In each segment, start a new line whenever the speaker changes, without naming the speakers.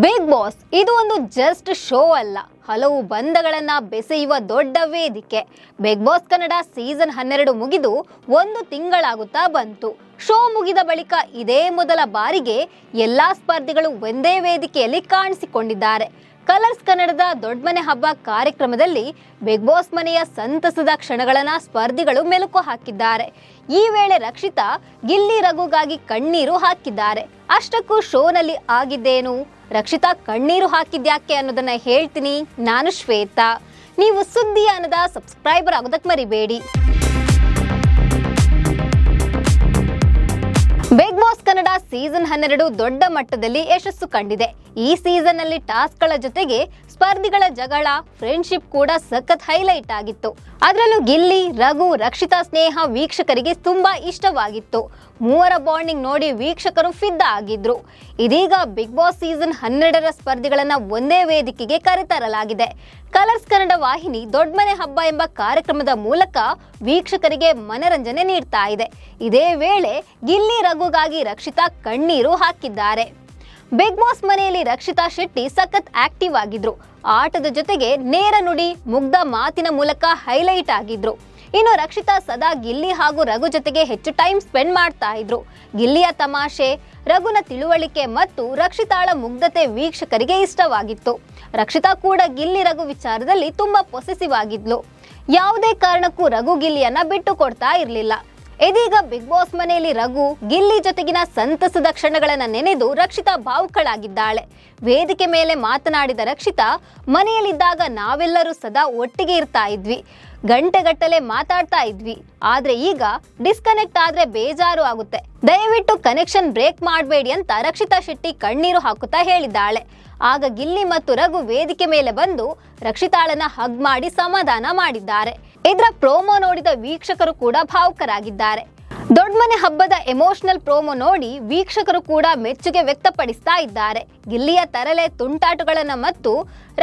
Big boss ಇದು ಒಂದು just show ಅಲ್ಲ, ಹಲವು ಬಂಧಗಳನ್ನ ಬೆಸೆಯುವ ದೊಡ್ಡ ವೇದಿಕೆ. ಬಿಗ್ ಬಾಸ್ ಕನ್ನಡ ಸೀಸನ್ 12 ಮುಗಿದು 1 ತಿಂಗಳಾಗುತ್ತಾ ಬಂತು. ಶೋ ಮುಗಿದ ಬಳಿಕ ಇದೇ ಮೊದಲ ಬಾರಿಗೆ ಎಲ್ಲಾ ಸ್ಪರ್ಧಿಗಳು ಒಂದೇ ವೇದಿಕೆಯಲ್ಲಿ ಕಾಣಿಸಿಕೊಂಡಿದ್ದಾರೆ. ಕಲರ್ಸ್ ಕನ್ನಡದ ದೊಡ್ಡ ಮನೆ ಹಬ್ಬ ಕಾರ್ಯಕ್ರಮದಲ್ಲಿ ಬಿಗ್ ಬಾಸ್ ಮನೆಯ ಸಂತಸದ ಕ್ಷಣಗಳನ್ನ ಸ್ಪರ್ಧಿಗಳು ಮೆಲುಕು ಹಾಕಿದ್ದಾರೆ. ಈ ವೇಳೆ ರಕ್ಷಿತಾ ಗಿಲ್ಲಿ ರಘುಗಾಗಿ ಕಣ್ಣೀರು ಹಾಕಿದ್ದಾರೆ. ಅಷ್ಟಕ್ಕೂ ಶೋನಲ್ಲಿ ಆಗಿದ್ದೇನು, ರಕ್ಷಿತಾ ಕಣ್ಣೀರು ಹಾಕಿದ್ಯಾಕೆ ಅನ್ನೋದನ್ನ ಹೇಳ್ತೀನಿ. ನಾನು ಶ್ವೇತಾ. ನೀವು ಸುದ್ದಿ ಅನ್ನದ ಸಬ್ಸ್ಕ್ರೈಬರ್ ಆಗೋದಕ್ಕೆ ಮರಿಬೇಡಿ. ಬಿಗ್ ಬಾಸ್ ಕನ್ನಡ ಸೀಸನ್ 12 ದೊಡ್ಡ ಮಟ್ಟದಲ್ಲಿ ಯಶಸ್ಸು ಕಂಡಿದೆ. ಈ ಸೀಸನ್ ನಲ್ಲಿ ಟಾಸ್ಕ್ಗಳ ಜೊತೆಗೆ ಸ್ಪರ್ಧಿಗಳ ಜಗಳ, ಫ್ರೆಂಡ್ಶಿಪ್ ಕೂಡ ಸಖತ್ ಹೈಲೈಟ್ ಆಗಿತ್ತು. ಅದರಲ್ಲೂ ಗಿಲ್ಲಿ, ರಘು, ರಕ್ಷಿತಾ ಸ್ನೇಹ ವೀಕ್ಷಕರಿಗೆ ತುಂಬಾ ಇಷ್ಟವಾಗಿತ್ತು. ಮೂವರ ಬಾಂಡಿಂಗ್ ನೋಡಿ ವೀಕ್ಷಕರು ಫಿದಾ ಆಗಿದ್ರು. ಇದೀಗ ಬಿಗ್ ಬಾಸ್ ಸೀಸನ್ 12ರ ಸ್ಪರ್ಧಿಗಳನ್ನ ಒಂದೇ ವೇದಿಕೆಗೆ ಕರೆತರಲಾಗಿದೆ. ಕಲರ್ಸ್ ಕನ್ನಡ ವಾಹಿನಿ ದೊಡ್ಡ ಮನೆ ಹಬ್ಬ ಎಂಬ ಕಾರ್ಯಕ್ರಮದ ಮೂಲಕ ವೀಕ್ಷಕರಿಗೆ ಮನರಂಜನೆ ನೀಡ್ತಾ ಇದೆ. ಇದೇ ವೇಳೆ ಗಿಲ್ಲಿ ರಘುಗಾಗಿ ರಕ್ಷಿತಾ ಕಣ್ಣೀರು ಹಾಕಿದ್ದಾರೆ. ಬಿಗ್ ಬಾಸ್ ಮನೆಯಲ್ಲಿ ರಕ್ಷಿತಾ ಶೆಟ್ಟಿ ಸಖತ್ ಆಕ್ಟಿವ್ ಆಗಿದ್ರು. ಆಟದ ಜೊತೆಗೆ ನೇರ ನುಡಿ, ಮುಗ್ಧ ಮಾತಿನ ಮೂಲಕ ಹೈಲೈಟ್ ಆಗಿದ್ರು. ಇನ್ನು ರಕ್ಷಿತಾ ಸದಾ ಗಿಲ್ಲಿ ಹಾಗೂ ರಘು ಜೊತೆಗೆ ಹೆಚ್ಚು ಟೈಮ್ ಸ್ಪೆಂಡ್ ಮಾಡ್ತಾ ಇದ್ರು. ಗಿಲ್ಲಿಯ ತಮಾಷೆ, ರಘುನ ತಿಳುವಳಿಕೆ ಮತ್ತು ರಕ್ಷಿತಾಳ ಮುಗ್ಧತೆ ವೀಕ್ಷಕರಿಗೆ ಇಷ್ಟವಾಗಿತ್ತು. ರಕ್ಷಿತಾ ಕೂಡ ಗಿಲ್ಲಿ ರಘು ವಿಚಾರದಲ್ಲಿ ತುಂಬಾ ಪೊಸೆಸಿವ್ ಆಗಿದ್ಲು. ಯಾವುದೇ ಕಾರಣಕ್ಕೂ ರಘು ಗಿಲ್ಲಿಯನ್ನ ಬಿಟ್ಟು ಕೊಡ್ತಾ ಇರಲಿಲ್ಲ. ಇದೀಗ ಬಿಗ್ ಬಾಸ್ ಮನೆಯಲ್ಲಿ ರಘು, ಗಿಲ್ಲಿ ಜೊತೆಗಿನ ಸಂತಸದ ಕ್ಷಣಗಳನ್ನ ನೆನೆದು ರಕ್ಷಿತಾ ಭಾವುಕಳಾಗಿದ್ದಾಳೆ. ವೇದಿಕೆ ಮೇಲೆ ಮಾತನಾಡಿದ ರಕ್ಷಿತಾ, ಮನೆಯಲ್ಲಿದ್ದಾಗ ನಾವೆಲ್ಲರೂ ಸದಾ ಒಟ್ಟಿಗೆ ಇರ್ತಾ ಇದ್ವಿ, ಗಂಟೆಗಟ್ಟಲೆ ಮಾತಾಡ್ತಾ ಇದ್ವಿ. ಆದ್ರೆ ಈಗ ಡಿಸ್ಕನೆಕ್ಟ್ ಆದ್ರೆ ಬೇಜಾರು ಆಗುತ್ತೆ. ದಯವಿಟ್ಟು ಕನೆಕ್ಷನ್ ಬ್ರೇಕ್ ಮಾಡಬೇಡಿ ಅಂತ ರಕ್ಷಿತಾ ಶೆಟ್ಟಿ ಕಣ್ಣೀರು ಹಾಕುತ್ತಾ ಹೇಳಿದ್ದಾಳೆ. ಆಗ ಗಿಲ್ಲಿ ಮತ್ತು ರಘು ವೇದಿಕೆ ಮೇಲೆ ಬಂದು ರಕ್ಷಿತಾಳನ್ನ ಹಗ್ ಮಾಡಿ ಸಮಾಧಾನ ಮಾಡಿದ್ದಾರೆ. ಇದರ ಪ್ರೋಮೋ ನೋಡಿದ ವೀಕ್ಷಕರು ಕೂಡ ಭಾವುಕರಾಗಿದ್ದಾರೆ. ದೊಡ್ಡ ಮನೆ ಹಬ್ಬದ ಎಮೋಷನಲ್ ಪ್ರೋಮೋ ನೋಡಿ ವೀಕ್ಷಕರು ಕೂಡ ಮೆಚ್ಚುಗೆ ವ್ಯಕ್ತಪಡಿಸ್ತಾ ಇದ್ದಾರೆ. ಗಿಲ್ಲಿಯ ತರಲೆ ತುಂಟಾಟಗಳನ್ನ ಮತ್ತು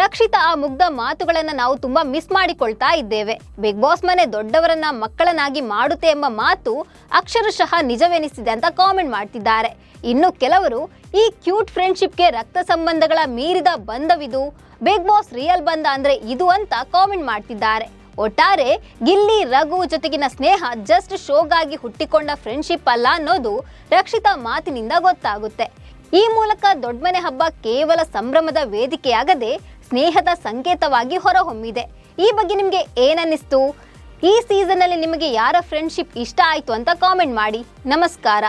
ರಕ್ಷಿತಾ ಆ ಮುಗ್ಧ ಮಾತುಗಳನ್ನ ನಾವು ತುಂಬಾ ಮಿಸ್ ಮಾಡಿಕೊಳ್ತಾ ಇದ್ದೇವೆ. ಬಿಗ್ ಬಾಸ್ ಮನೆ ದೊಡ್ಡವರನ್ನ ಮಕ್ಕಳನ್ನಾಗಿ ಮಾಡುತ್ತೆ ಎಂಬ ಮಾತು ಅಕ್ಷರಶಃ ನಿಜವೆನಿಸಿದೆ ಅಂತ ಕಾಮೆಂಟ್ ಮಾಡ್ತಿದ್ದಾರೆ. ಇನ್ನು ಕೆಲವರು ಈ ಕ್ಯೂಟ್ ಫ್ರೆಂಡ್ಶಿಪ್ಗೆ ರಕ್ತ ಸಂಬಂಧಗಳ ಮೀರಿದ ಬಂಧವಿದು, ಬಿಗ್ ಬಾಸ್ ರಿಯಲ್ ಬಂಧ ಅಂದ್ರೆ ಇದು ಅಂತ ಕಾಮೆಂಟ್ ಮಾಡ್ತಿದ್ದಾರೆ. ಒಟ್ಟಾರೆ ಗಿಲ್ಲಿ ರಘು ಜೊತೆಗಿನ ಸ್ನೇಹ ಜಸ್ಟ್ ಶೋಗಾಗಿ ಹುಟ್ಟಿಕೊಂಡ ಫ್ರೆಂಡ್ಶಿಪ್ ಅಲ್ಲ ಅನ್ನೋದು ರಕ್ಷಿತಾ ಮಾತಿನಿಂದ ಗೊತ್ತಾಗುತ್ತೆ. ಈ ಮೂಲಕ ದೊಡ್ಡ ಮನೆ ಹಬ್ಬ ಕೇವಲ ಸಂಭ್ರಮದ ವೇದಿಕೆಯಾಗದೆ ಸ್ನೇಹದ ಸಂಕೇತವಾಗಿ ಹೊರಹೊಮ್ಮಿದೆ. ಈ ಬಗ್ಗೆ ನಿಮಗೆ ಏನನ್ನಿಸ್ತು? ಈ ಸೀಸನ್ ಅಲ್ಲಿ ನಿಮಗೆ ಯಾರ ಫ್ರೆಂಡ್ಶಿಪ್ ಇಷ್ಟ ಆಯ್ತು ಅಂತ ಕಾಮೆಂಟ್ ಮಾಡಿ. ನಮಸ್ಕಾರ.